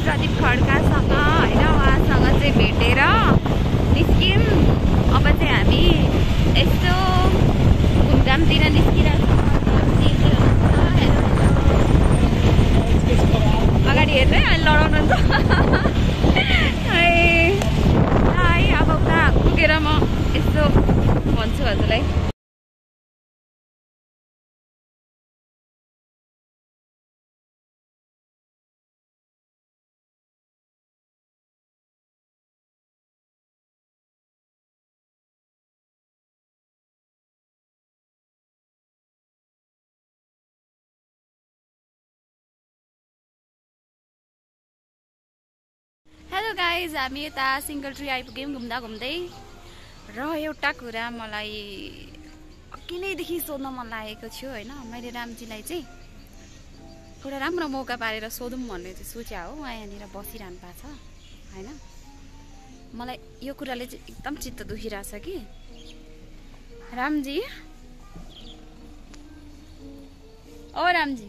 प्रदीप खड्कासँग होइन उहाँसँग चाहिँ भेटेर निस्क्यौँ। अब चाहिँ हामी यस्तो घुमघामतिर निस्किरहेको अगाडि हेर्दै अहिले लडाउनुहुन्छ है। अब उता पुगेर म यस्तो भन्छु हजुरलाई। हेलो गाइज, हामी यता सिङ्गल ट्री आइपुग्यौँ घुम्दा घुम्दै। र एउटा कुरा मलाई अघि नैदेखि सोध्न मन लागेको थियो होइन, मैले रामजीलाई चाहिँ एउटा राम्रो मौका पारेर सोधौँ भन्ने चाहिँ सोच्या हो। उहाँ यहाँनिर बसिरहनु भएको छ होइन। मलाई यो कुराले चाहिँ एकदम चित्त दुखिरहेछ कि रामजी, ओ रामजी,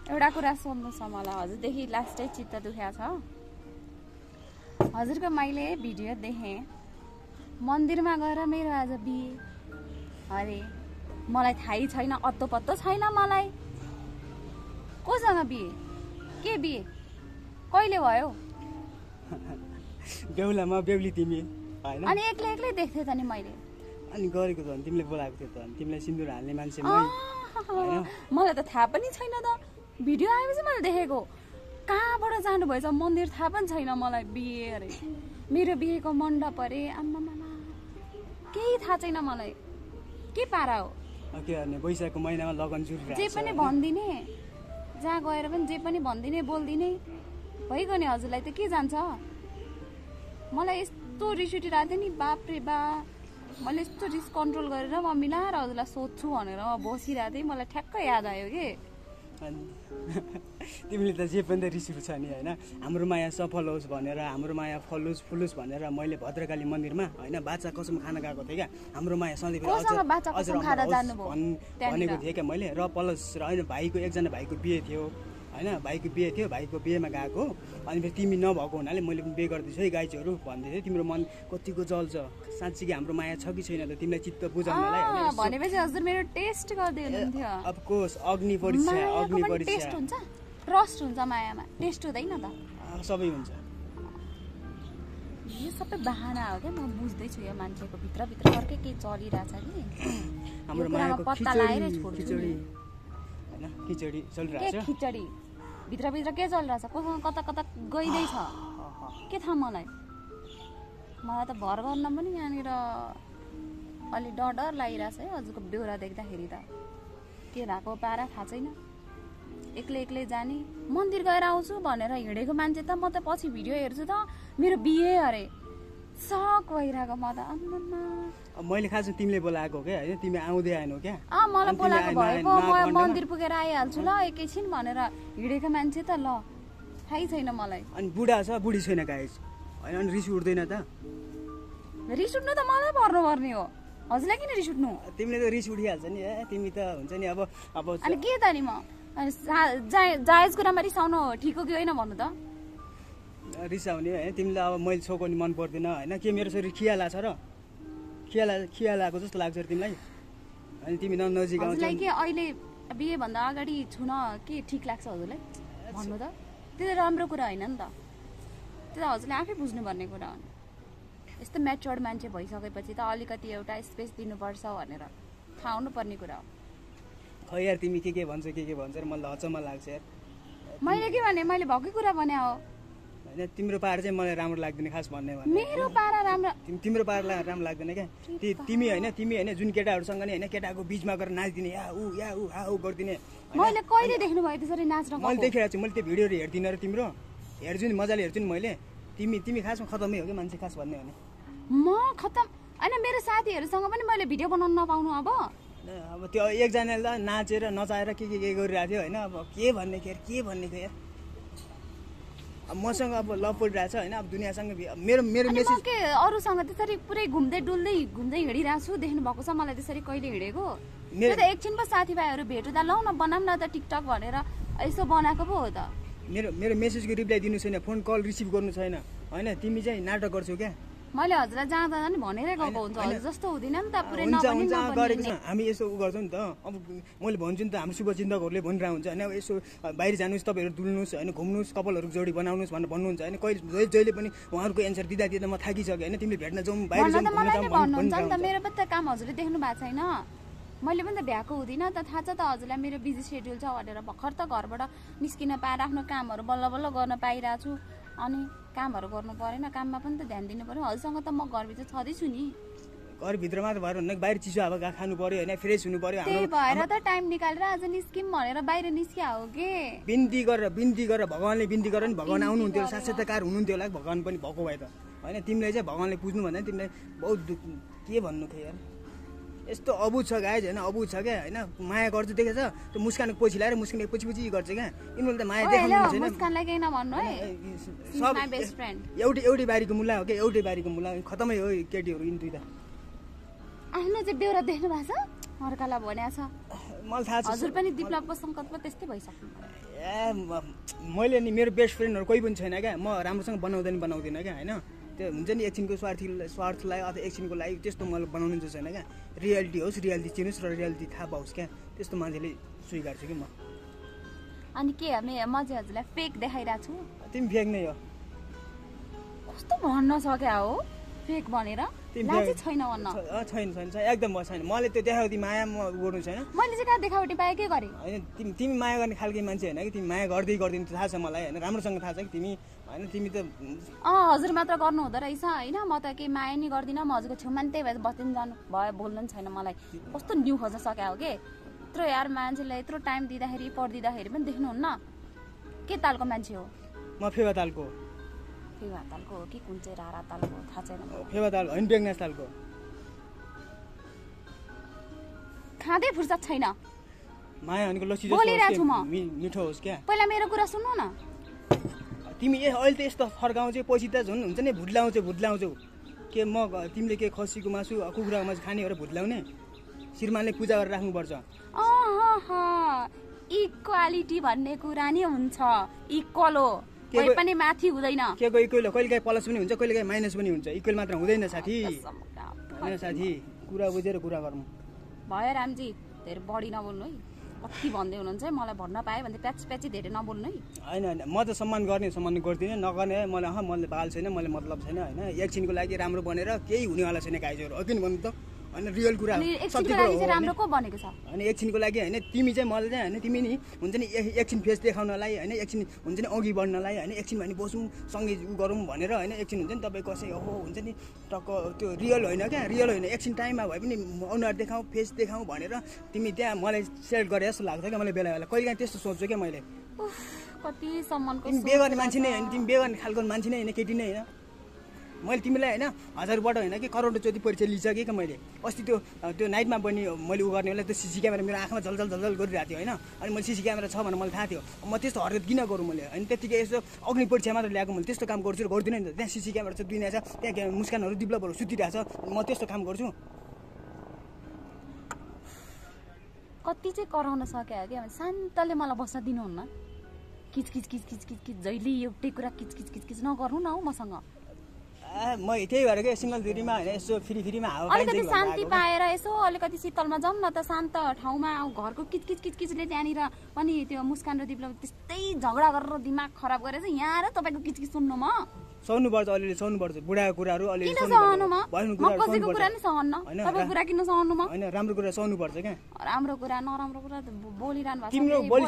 एउटा कुरा सोध्नु छ मलाई। हजुरदेखि लास्टै चित्त दुख्या छ। हजुरको मैले भिडियो देखेँ, मन्दिरमा गएर मेरो आज बिहे अरे। मलाई थाहै छैन, अत्तो पत्तो छैन मलाई। कोसँग बिहे, के बिहे, कहिले भयो? बेहुलामा बेहुली तिमी हैन? अनि एक्लै एक्लै देख्थेँ त नि मैले। अनि गरेको त अनि तिमीले बोलाएको थियो त अनि तिमीलाई सिन्दुर हाल्ने मान्छे मै हैन। मलाई त थाहा पनि छैन त। भिडियो आएपछि मैले देखेको। कहाँबाट जानुभएछ मन्दिर थाहा पनि छैन मलाई। बिहे अरे, मेरो बिहेको मण्डप अरे। आम्मामा, केही थाहा छैन मलाई। के पारा हो? के गर्ने, वैशाखको महिनामा लगन जुरिरहेछ। जे पनि भनिदिने, जहाँ गएर पनि जे पनि भनिदिने, बोलिदिने भइगयो नि। हजुरलाई त के जान्छ? मलाई यस्तो रिस उठिरहेको थियो नि, बापरे बा। मैले यस्तो रिस कन्ट्रोल गरेर म मिलाएर हजुरलाई सोध्छु भनेर म बसिरहेको थिएँ। मलाई ठ्याक्क याद आयो कि तिमीले त जे पनि त रिस उठ्छ नि होइन। हाम्रो माया सफल होस् भनेर, हाम्रो माया फलोस् फुलोस् भनेर मैले भद्रकाली मन्दिरमा होइन बाचा कसम खान गएको थिएँ क्या। हाम्रो माया सधैँ भनेको थिएँ क्या मैले। र प्लस र होइन भाइको एकजना भाइको बिहे थियो होइन, भाइको बिहे थियो, भाइको बिहेमा गएको। अनि फेरि तिमी नभएको हुनाले मैले बिहे गर्दैछु है गाइजहरू भन्दै थियो। तिम्रो मन कतिको जल्छ साँच्चै कि हाम्रो माया छ कि छैन त तिमीलाई चित्त बुझाउनलाई भनेपछि हजुर मेरो टेस्ट गर्दै हुनुहुन्थ्यो। अफ कोर्स अग्नि परीक्षा, अग्नि परीक्षा। टेस्ट हुन्छ, ट्रस्ट हुन्छ मायामा, टेस्ट हुँदैन त? सबै हुन्छ। यो सबै बहाना हो क्या। म बुझ्दैछु यो मान्छेको भित्रभित्र अर्कै केही चलिरहेछ कि। हाम्रो मायाको पत्ता लगाएर छोड्छु होइन, खिचडी चलिरहेछ। के खिचडी भित्रभित्र के चलिरहेछ? कोसँग कता कता गइदैछ के थाहा मलाई। मलाई त भर गर्न पनि यहाँनिर अलि डर लागिरहेछ है हजुरको बेहोरा देख्दाखेरि त। के भएको पारा थाहा छैन। एक्लै एक्लै जाने, मन्दिर गएर आउँछु भनेर हिँडेको मान्छे त म त पछि भिडियो हेर्छु त मेरो बिहे अरे। सक भइरहेको म त। मैले खास तिमीले बोलाएको क्या होइन, तिमी आउँदै आएनौ क्या। मलाई बोलाएको भएको म मन्दिर पुगेर आइहाल्छु ल एकैछिन भनेर हिँडेको मान्छे त। ल थाहै छैन मलाई। अनि बुढा छ बुढी छैन गाइस होइन, अनि रिस उठ्दैन त? रिस उठ्नु त मलाई पर्नुपर्ने हो, हजुरलाई किन रिस उठ्नु? तिमीले त रिस उठिहाल्छ नि। तिमी त हुन्छ नि अब अनि के त नि म जायज कुरामा रिसाउनु ठिक हो कि होइन भन्नु त? रिसाउने होइन तिमीलाई अब मैले छोको नि मन पर्दैन होइन। के मेरो छोरी खियाला छ र? खियालाको जस्तो लाग्छ तिमीलाई? अनि तिमी नजिक आउँछ। हजुरलाई के अहिले बिहे भन्दा अगाडि छुन के ठिक लाग्छ हजुरलाई भन्नु त? त्यो त राम्रो कुरा होइन नि त। त्यो त हजुरले आफै बुझ्नुपर्ने कुरा हो। यस्तो म्याच्योर्ड मान्छे भइसकेपछि त अलिकति एउटा स्पेस दिनुपर्छ भनेर थाहा हुनुपर्ने कुरा हो। खै यार तिमी के भन्छ र मलाई अचम्म लाग्छ यार। मैले के भने, मैले भएकै कुरा भने हो होइन। तिम्रो पारा चाहिँ मलाई राम्रो लाग्दैन खास भन्ने भने। मेरो पारा राम्रो, तिम्रो पारा राम्रो लाग्दैन क्या। तिमी होइन जुन केटाहरूसँग नि होइन केटाको बिचमा गएर नाच्दिने या ऊ हा ऊ गरिदिने। मैले कहिले देख्नु भयो त्यसरी नाच्न? मैले देखिरहेको छु, मैले त्यो भिडियोहरू हेर्दिनँ र तिम्रो हेर्छु नि, मजाले हेर्छु नि मैले। तिमी खासमा खतमै हो कि मान्छे खास भन्ने हो भने। म खतम होइन, मेरो साथीहरूसँग पनि मैले भिडियो बनाउन नपाउनु अब त्यो एकजनाले त नाचेर नचाएर के गरिरहेको थियो होइन। अब के भन्ने के यार। अब मसँग अब लभ परिरहेछ होइन, अब दुनियाँसँग मेरो मेसेज के अरूसँग त्यसरी पुरै घुम्दै हिँडिरहेको छु। देख्नु भएको छ मलाई त्यसरी कहिले हिँडेको? त्यो त एकछिन पो साथीभाइहरू भेट्दा लौ न बनाऊँ न त टिकटक भनेर यसो बनाएको पो हो त। मेरो मेसेजको रिप्लाई दिनु छैन, फोन कल रिसिभ गर्नु छैन होइन, तिमी चाहिँ नाटक गर्छौ क्या। मैले हजुरलाई जाँदा नि भनेरै गएको हुन्छ, हजुर जस्तो हुँदैन नि त, पुरै हुन्छ नभनी हुन्छ गरेको नभनी। छ, हामी यसो उ गर्छौँ नि त। अब मैले भन्छु नि त, हाम्रो शुभचिन्तकहरूले भनिरहेको हुन्छ होइन, यसो बाहिर जानुहोस्, तपाईँहरू डुल्नुहोस् होइन, घुम्नुहोस्, कपालहरू जोडी बनाउनुहोस् भनेर भन्नुहुन्छ होइन। कहिले जहिले पनि उहाँहरूको एन्सर दिँदा दिँदा म थाकिसकेँ होइन। तिमीले भेट्न जाउँ, बाहिर भन्न जाउँ, त घुम्न मलाई जाउँ नै भन्नुहुन्छ नि त, भनिरहेको मेरो पनि त काम हजुरले देख्नु भएको छैन। मैले पनि त भ्याएको हुँदिनँ त, थाहा छ त हजुरलाई मेरो बिजी सेड्युल छ भनेर। भर्खर त घरबाट निस्किन पाएर आफ्नो कामहरू बल्ल बल्ल गर्न पाइरहेको छु, अनि कामहरू गर्नु परेन, काममा पनि त ध्यान दिनु पऱ्यो। हजुरसँग त म घरभित्र छँदैछु नि। घरभित्र मात्र भएर हुन्न, बाहिर चिसो हावा खानु पर्यो होइन, फ्रेस हुनु पर्यो। त्यही भएर त टाइम निकालेर आज निस्किम भनेर बाहिर निस्किया हो के। बिन्ती गरेर भगवान्ले बिन्ती गरेर नि भगवान् आउनुहुन्थ्यो, साक्षात्कार हुनुहुन्थ्यो होला, भगवान् पनि भएको भए त होइन। तिमीलाई चाहिँ भगवान्ले पुज्नु भन्दा तिमीलाई बहुत के भन्नु खै यार, यस्तो अबुझ छ गाइज होइन, अबुझ छ क्या होइन। माया गर्छ देखेछ, त्यो मुस्कानको पछि लाएर मुस्कान पछि गर्छ क्या। यिनीहरूले त माया देखाउनु छैन। मुस्कानलाई केही नभन्नु है, सब माई बेस्ट फ्रेन्ड। एउटै बारीको मुला हो क्या, एउटै बारीको मुला, खतमै हो केटीहरू यिनी दुईटा। आफ्नो चाहिँ बेहोरा देख्नु भएको छ, अर्कालाई भनेको छ। मलाई थाहा छ। हजुर पनि दिप्लवको सङ्कटमा त्यस्तै भइसक्नु। मैले नि मेरो बेस्ट फ्रेन्डहरू कोही पनि छैन क्या, म राम्रोसँग बनाउँदिनँ क्या होइन। त्यो हुन्छ नि एकछिनको स्वार्थलाई अथवा एकछिनको लागि त्यस्तो मलाई बनाउनु चाहिँ छैन क्या। रियालिटी होस्, रियालिटी चिनोस् र रियालिटी थाहा पाओस् क्या, त्यस्तो मान्छेले स्वीकार्छु कि म। अनि के म चाहिँ हजुरलाई फेक देखाइरहेको छु? तिमी फेक नै हो। कस्तो भन्न सक्या हो फेक भनेर? लाजै छैन भन्न। छैन एकदम छैन। मैले त्यो देखाउँदै माया म गर्नु छैन। मैले चाहिँ कहाँ देखावटी पाएँ, के गरेँ? होइन तिमी माया गर्ने खालको मान्छे होइन कि, तिमी माया गर्दैन थाहा छ मलाई होइन, राम्रोसँग थाहा छ कि तिमी होइन। तिमी त हजुर मात्र गर्नु हुँदो रहेछ होइन, म त केही माया नि गर्दिनँ। म हजुरको छेउमा नि त्यही भएर बस्दिन जानु भयो, बोल्नु पनि छैन मलाई। कस्तो न्यु खोज्न सक्या हो के यत्रो यार, मान्छेलाई यत्रो टाइम दिँदाखेरि पढिदिँदाखेरि पनि देख्नुहुन्न। के तालको मान्छे हो? म फेवा तालको। फेवा तालको हो कि कुन चाहिँ रारा तालको थाहा छैन। फेवा ताल होइन, बेगनास तालको। खाँदै फुर्सद छैन। माया भनेको लस्सी बोलिरहेको छु म। मिठो होस् क्या। पहिला मेरो कुरा सुन्नु न। तिमी अहिले त यस्तो फर्काउँछौ, पछि त झन् हुन्छ नि भुत्लाउँछौ के। म तिमीले के खसीको मासु कुखुराको मासु खाने हो र भुत्लाउने? श्रीमानले पूजा गरेर राख्नुपर्छ। इक्वालिटी भन्ने कुरा नि हुन्छ, इक्वल हो, कोही पनि माथि हुँदैन। के कहिले काहीँ प्लस पनि हुन्छ, कहिले काहीँ माइनस पनि हुन्छ, इक्वल मात्र हुँदैन साथी। होइन साथी, कुरा बुझेर कुरा गर्नु भयो रामजी, धेरै बढी नबोल्नु है। कति भन्दै हुनुहुन्छ है, मलाई भन्न पाएँ भने प्याची धेरै नबोल्नु है। होइन म त सम्मान गर्दिनँ, नगर्ने मलाई बाल छैन, मलाई मतलब छैन होइन। एकछिनको लागि राम्रो बनेर केही हुनेवाला छैन गाइजहरू, किन भन्नु त होइन, रियल कुरा राम्रो को बनेको छ होइन। एकछिनको लागि होइन, तिमी चाहिँ मलाई चाहिँ होइन, तिमी नि हुन्छ नि एकछिन फेस देखाउनलाई होइन, एकछिन हुन्छ नि अघि बढ्नलाई होइन, एकछिन भने बसौँ सँगै गरौँ भनेर होइन, एकछिन हुन्छ नि तपाईँ कसै हुन्छ नि टक्क त्यो रियल होइन क्या, रियल होइन। एकछिन टाइममा भए पनि अनुहार देखाउँ, फेस देखाउँ भनेर तिमी त्यहाँ मलाई सेलेक्ट गरे जस्तो लाग्छ क्या मलाई बेला कहिले काहीँ त्यस्तो सोच्छु क्या मैले। कति सम्मानको तिमी बे गर्ने मान्छे नै होइन, तिमी बे गर्ने खालको मान्छे नै होइन, केटी नै होइन। मैले तिमीलाई होइन 1000 होइन कि करोडचोटि परिचय लिइसकेँ क्या मैले। अस्ति त्यो नाइटमा पनि मैले उ गर्ने बेला त्यो सिसी क्यामेरा मेरो आँखामा झलझल गरिरहेको थियो होइन। अनि मैले सिसी क्यामेरा छ भनेर मलाई थाहा थियो, म त्यस्तो हरकत किन गरौँ मैले होइन। त्यतिकै यसो अग्नि परीक्षा मात्र ल्याएको, मैले त्यस्तो काम गर्छु र गर्दिनँ नि त। त्यहाँ सिसी क्यामेरा छ, दुनियाँ छ, त्यहाँ मुस्कानहरू डिभलपहरू सुतिरहेको छ, म त्यस्तो काम गर्छु। कति चाहिँ कराउन सक्यो क्या, शान्तले मलाई बस्न दिनुहुन्न। किचकिच जहिले एउटै कुरा किचकिच नगर्नु न हौ मसँग। म त्यही भएर क्या सिङ्गल दुरीमा होइन, यसो फ्रीमा हावा अलिकति शान्ति पाएर यसो अलिकति शीतलमा जाउँ न त, शान्त ठाउँमा। घरको किचकिचले त्यहाँनिर पनि त्यो मुस्कान र दिप्लव त्यस्तै झगडा गरेर दिमाग खराब गरेर चाहिँ यहाँ र तपाईँको किचकिच सुन्नु म सहनुपर्छ, अलिअलि सहनुपर्छ। बुढाको कुराहरू अलिअलि सहनु म कसैको कुरा नि सहन्न, तपाईँको कुरा किन सहनु म? होइन राम्रो कुरा सहनुपर्छ क्या। राम्रो कुरा नराम्रो कुरा बोलिरहनु भएको छ। तिम्रो बोली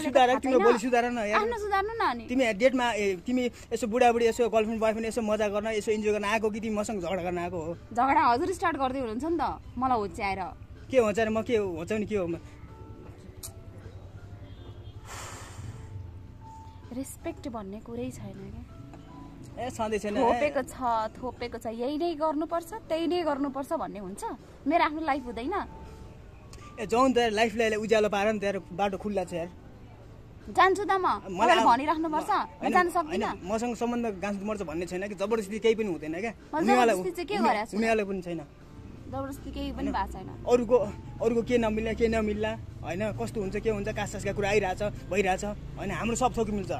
सुधार न यार, आफ्नो सुधार्नु न। अनि तिमी डेटमा तिमी यसो बुढाबुढी यसो गर्लफ्रेन्ड बोयफ्रेन्ड यसो मजा गर्न यसो इन्जोय गर्न आएको कि तिमी मसँग झगडा गर्न आएको हो? झगडा हजुर स्टार्ट गर्दै हुनुहुन्छ नि त मलाई होच्याएर। के होच्याएर म के होच्याउने के हो? रेस्पेक्ट भन्ने कुरै छैन क्या। सधैँ छैन, थोपेको छ यही नै गर्नुपर्छ, त्यही नै गर्नुपर्छ भन्ने हुन्छ। मेरो आफ्नो लाइफ हुँदैन? जाउँ त लाइफलाई उज्यालो पार नि, त्यहाँ बाटो खुल्ला छ यार। जान्छु त म, मलाई भनिराख्नुपर्छ, म जान सक्दिनँ। मसँग सम्बन्ध गाँच्नु पर्छ भन्ने छैन कि, जबरजस्ती केही पनि हुँदैन क्या। जबरजस्ती चाहिँ के गरेछ? उनीहरूलाई पनि छैन। जबरजस्ती केही पनि भएको छैन। अरूको के नमिल्ला होइन, कस्तो हुन्छ के हुन्छ कासका कुरा आइरहेछ भइरहेछ होइन। हाम्रो सब थोक मिल्छ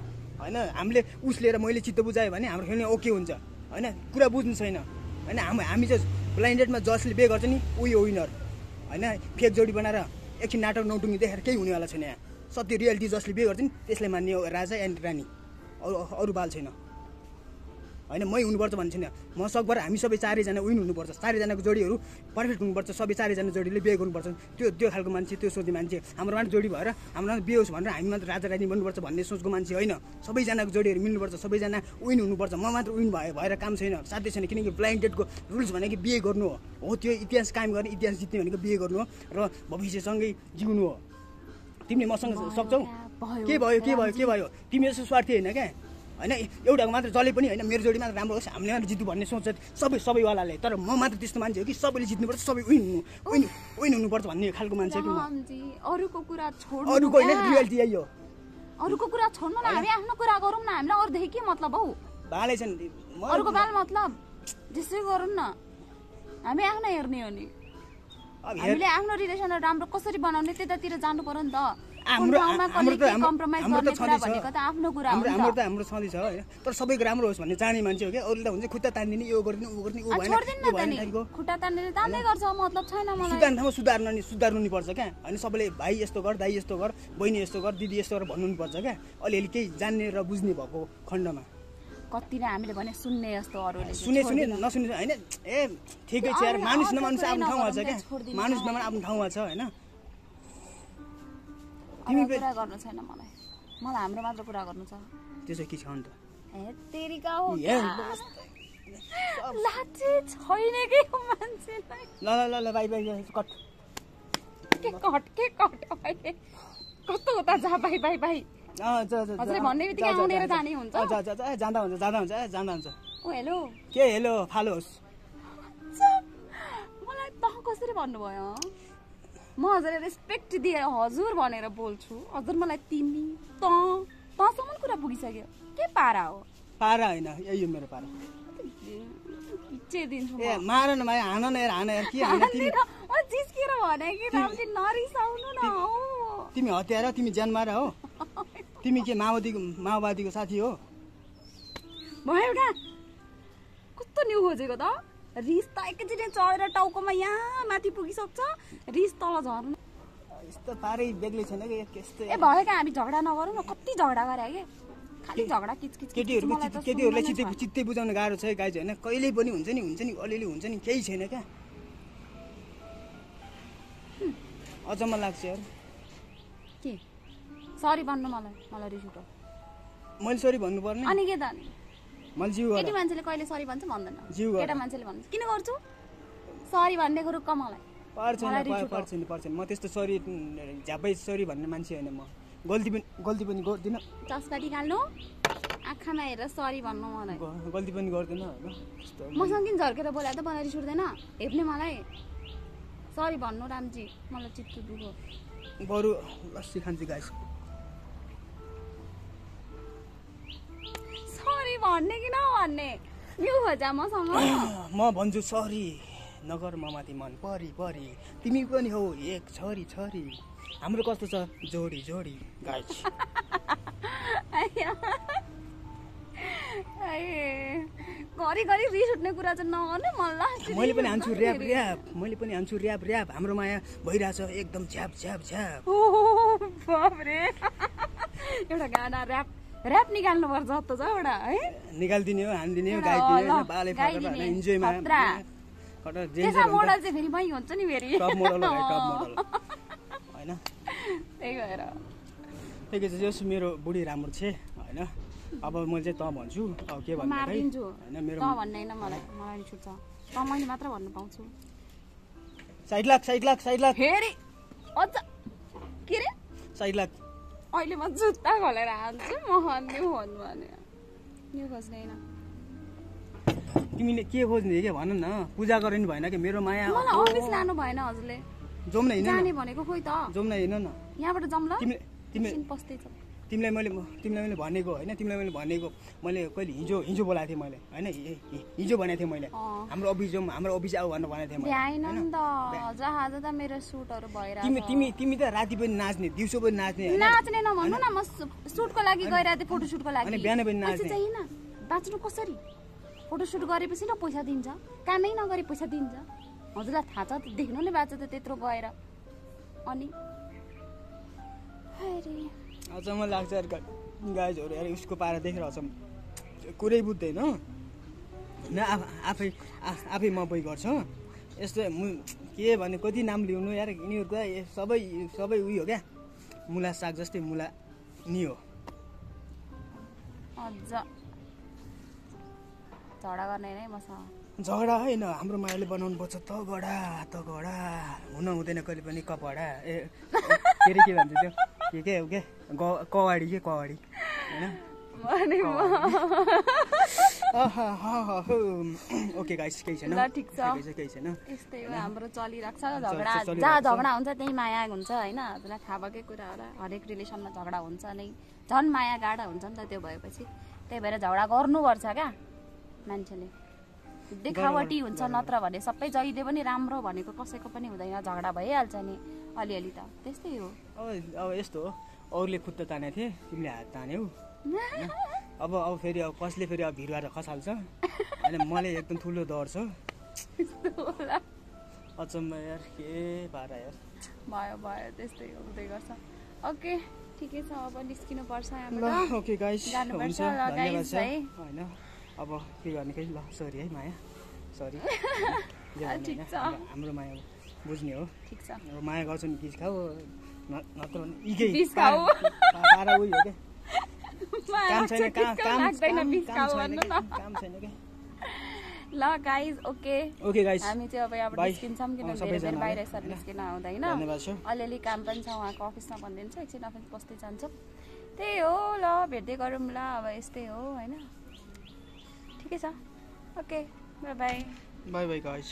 होइन। हामीले उस लिएर मैले चित्त बुझाएँ भने हाम्रो खेल्ने ओके हुन्छ होइन। कुरा बुझ्नु छैन होइन। हामी चाहिँ ब्लाइन्डेडमा जसले बे गर्छ नि उही विनर होइन। फेक जोडी बनाएर एकछिन नाटक नौटुङ्गी देखेर केही हुनेवाला छैन यहाँ। सत्य रियालिटी जसले बे गर्छ नि त्यसलाई मान्ने राजा एन्ड रानी, अरू बाल छैन होइन। मै हुनुपर्छ भन्ने छैन। म सकभर हामी सबै चारैजना विन हुनुपर्छ। चारैजनाको जोडीहरू पर्फेक्ट हुनुपर्छ। सबै चारैजना जोडीले बिहे गर्नुपर्छ। त्यो खालको मान्छे, त्यो सोच्ने मान्छे हाम्रो मात्र जोडी भएर हाम्रो बिहे होस् भनेर हामी मात्र राजा रानी बन्नुपर्छ भन्ने सोचको मान्छे होइन। सबैजनाको जोडीहरू मिल्नुपर्छ, सबैजना विन हुनुपर्छ। म मात्र विन भएर काम छैन, साध्य छैन। किनकि ब्लाइन्ड डेटको रुल्स भनेको बिहे गर्नु हो। त्यो इतिहास कायम गर्ने, इतिहास जित्ने भनेको बिहे गर्नु हो र भविष्यसँगै जिउनु हो। तिमीले मसँग सक्छौ? के भयो? तिमी जस्तो स्वार्थी होइन क्या होइन। एउटाको मात्र जसले पनि होइन मेरो जोडी मात्र राम्रो होस्, हामीले मात्र जित्नु भन्ने सोच सबैवालाले। तर म मात्र त्यस्तो मान्छे हो कि सबैले जित्नुपर्छ, सबै विन हुनुपर्छ भन्ने खालको मान्छे हो। अरूको कुरा छोड्नु, अरूको होइन, रियालिटी यही हो। अरूको कुरा छोड्नु न, हामी आफ्नो कुरा गरौँ न। हामीलाई अरूदेखि के मतलब हौ? बालै छन् अरूको बाल मतलब त्यसै गरौँ न। हामी आफ्नो हेर्ने हो नि। हामीले आफ्नो रिलेसन राम्रो कसरी बनाउने त्यतातिर जानु पर्यो नि त। हाम्रो छँदैछ होइन। तर सबैको राम्रो होस् भन्ने जाने मान्छे हो क्या। अरूले त हुन्छ खुट्टा तान्दिने, यो गरिदिने ऊ गरिदिने, ऊ भएन। खुट्टा तान्दिने तान्दै गर्छ, मतलब छैन मलाई। सुधार्नु नि पर्छ क्या होइन। सबैले भाइ यस्तो गर, दाइ यस्तो गर, बहिनी यस्तो गर, दिदी यस्तो गर भन्नु नि पर्छ क्या। अलिअलि केही जान्ने र बुझ्ने भएको खण्डमा कति नै हामीले भने सुन्ने जस्तो अरूले सुने नसुने होइन। ए ठिकै छ यार, मानुस नमानुस आफ्नो ठाउँमा छ क्या। मानुस नमान आफ्नो ठाउँमा छ होइन। तिमी कुरा गर्नु छैन मलाई हाम्रो मात्र कुरा गर्नु छ। त्यसो के छ अन्त? ए तेरिका हो लाचे छैन के मान्छेलाई। ल बाइ कट के अहिले कस्तो होता जा बाइ हजुरले भन्ने बित्तिकै आउने र जाने हुन्छ। जाँदा हुन्छ। ओ हेलो के हेलो फालोस्। मलाई त कसरी भन्नुभयो? म हजुरलाई रेस्पेक्ट दिएर हजुर भनेर बोल्छु। हजुर मलाई तिमी तँसम्म कुरा पुगिसक्यो। के पारा हो? पारा होइन, यही हो मेरो पारा। दिन्छु ए मार न भाइ, हान न यार के हान तिमी? जिस्केर भने कि रामजी नरिसाउनु न हो। तिमी हत्यारा, तिमी ज्यान मार हो। तिमी के माओवादीको साथी हो? भयो एउटा कस्तो न्यु खोजेको त। रिस त एकैचोटि चढेर टाउकोमा यहाँ माथि पुगिसक्छ, रिस तल झर्नु। यस्तो पारै बेग्लै छैन कि यस्तो। ए भयो क्या, हामी झगडा नगरौँ न। कति झगडा गरे के खालि झगडा किचकिच। केटीहरूलाई चित्तै बुझाउन गाह्रो छ गाइज होइन। कहिल्यै पनि हुन्छ नि अलिअलि हुन्छ नि, केही छैन क्या। अचम्म लाग्छ यार। के सरी भन्नु मलाई रिस उठ्यो। मैले सरी भन्नुपर्ने अनि के त? मैले जिउ केटी मान्छेले कहिले सरी भन्छ भन्दैन। जिउ केटा मान्छेले भन्छ किन गर्छु सरी भन्नेको रुक्क मलाई पर्छ। म त्यस्तो सरी झ्यापै सरी भन्ने मान्छे होइन। म गल्ती पनि गर्दिनँ। चस्का निकाल्नु, आँखामा हेरेर सरी भन्नु। मलाई गल्ती पनि गर्दिनँ होइन। मसँग किन झर्केर बोला त? मलाई रिस उठ्दैन? हेप्ने मलाई सरी भन्नु रामजी, मलाई चित्त दुख्यो। बरु लस्सी खान्छु गाइस। सरी भन्ने कि नभन्ने यो खोजा मसँग। म भन्छु सरी नगर, म माथि मन परी तिमी पनि हौ एक छोरी। हाम्रो कस्तो छ जोडी गाइस। घरि रिस उठ्ने कुरा चाहिँ नगर्ने मलाई। मैले पनि हान्छु ऱ्याप। हाम्रो माया भइरहेछ एकदम झ्याप। एउटा गाना ऱ्याप निकाल्नु पर्छ जस्तो छ एउटा है। निकाल्दिने हो, हान्दिने हो, गाइदिने हो, बाले फर्केर इन्जोयमा त्यसमा मोडल चाहिँ फेरि मै हुन्छ नि फेरि। टप मोडल होइन। त्यही भएर ठिकै छ। जस मेरो बुढी राम्रो छ होइन। अब मैले चाहिँ त भन्छु। अब के भन्नु मारिदिन्छु होइन। मेरो त भन्ने होइन, मलाई छुट्छ त मैले मात्र भन्नु पाउँछु। साइड लाख फेरि अझ के रे साइड लाख। अहिले म जुत्ता खोलेर हान्छु। म भन्नु भने यो खोज्ने होइन। तिमीले के खोज्ने के भन न? पूजा गर्ने नि भएन कि मेरो माया? मलाई अफिस लानु भएन हजुरले? जाउँ न हिँड्न जाने भनेको खोइ त। जाउँ न हिँड्न न। यहाँबाट जाउँ ल। तिमी पस्दै छ तिमीलाई मैले भनेको होइन, तिमीलाई मैले भनेको, मैले कहिले हिजो बोलाएको थिएँ मैले होइन, हिजो भनेको थिएँ मैले, हाम्रो अफिस आऊ भनेर भनेको थिएँ मैले। भ्याएन नि त, जहाँ त मेरो सुटहरू भइरहेको तिमी त राति पनि नाच्ने, दिउँसो पनि नाच्ने होइन, नाच्ने नभन्नु न, म सुटको लागि गइरहेको थिएँ, फोटोसुटको लागि। अनि बिहान पनि नाच्ने चाहिएन, बाँच्नु कसरी? फोटोसुट गरेपछि न पैसा दिन्छ, कामै नगरे पैसा दिन्छ। हजुरलाई थाहा छ त, देख्नु नै बाँच्छ त त्यत्रो गएर। अनि अचम्म लाग्छ यार गाइजहरू, यार उसको पारा देखेर अचम्म, कुरै बुझ्दैन न, आफै मपै गर्छ यस्तो। के भने कति नाम लिउनु यार, यिनीहरूको सबै उयो हो क्या, मुला साग जस्तै मुला नि हो। अझ झगडा गर्ने नै मसँग। झगडा होइन, हाम्रो मायाले बनाउनु पर्छ तगडा हुन हुँदैन कहिले पनि कपडा। के अरे के भन्छ त्यो, के हो के कवाडी होइन। ओके गाइस, केही छैन, ठिक छ, केही छैन। यस्तै हो हाम्रो चलिरहेको छ। झगडा जहाँ झगडा हुन्छ त्यही माया हुन्छ होइन, हजुरलाई थाहा भएकै कुरा होला। हरेक रिलेसनमा झगडा हुन्छ नै, झन् माया गाढा हुन्छ नि त त्यो भएपछि। त्यही भएर झगडा गर्नुपर्छ क्या मान्छेले, देखावटी हुन्छ। नत्र भने सबै जहिले पनि राम्रो भनेको कसैको पनि हुँदैन, झगडा भइहाल्छ नि अलिअलि त, त्यस्तै हो। अब यस्तो हो, अरूले खुट्टा तानेको थिए, तिमीले हात तान्यौ। अब फेरि कसले फेरि भिडुवाएर खसाल्छ होइन, मलाई एकदम ठुलो डर छ। अचम्म यार, के पारा यार, भयो त्यस्तै हुँदै गर्छ। ओके ठिकै छ, अब निस्किनु पर्छ ल। यहाँबाट, ओके गाइस, जानुपर्छ हुन्छ, ल धन्यवाद गाइस छ है। होइन। अब के गर्ने खै, ल सरी है माया, सरी। ठिक छ, हाम्रो माया बुझ्ने हो, ठिक छ। अब माया गर्छ नि किस खाऊ, नत्र इकै बिस खाऊ। पारा उयो हो क्या, काम छैन, काम छैन क्या। ल गाइज ओके गाइस, हामी चाहिँ अब यहाँबाट निस्किन्छौँ, किनभने धेरै बेर बाहिर यसरी निस्किन आउँदैन। धन्यवाद छ। अलिअलि काम पनि छ उहाँको अफिसमा भनिदिन्छ, एकछिन अफिस बस्दै जान्छौँ। त्यही हो, ल भेट्दै गरौँ ल, अब यस्तै हो होइन। ठिकै छ, okay by by by guys.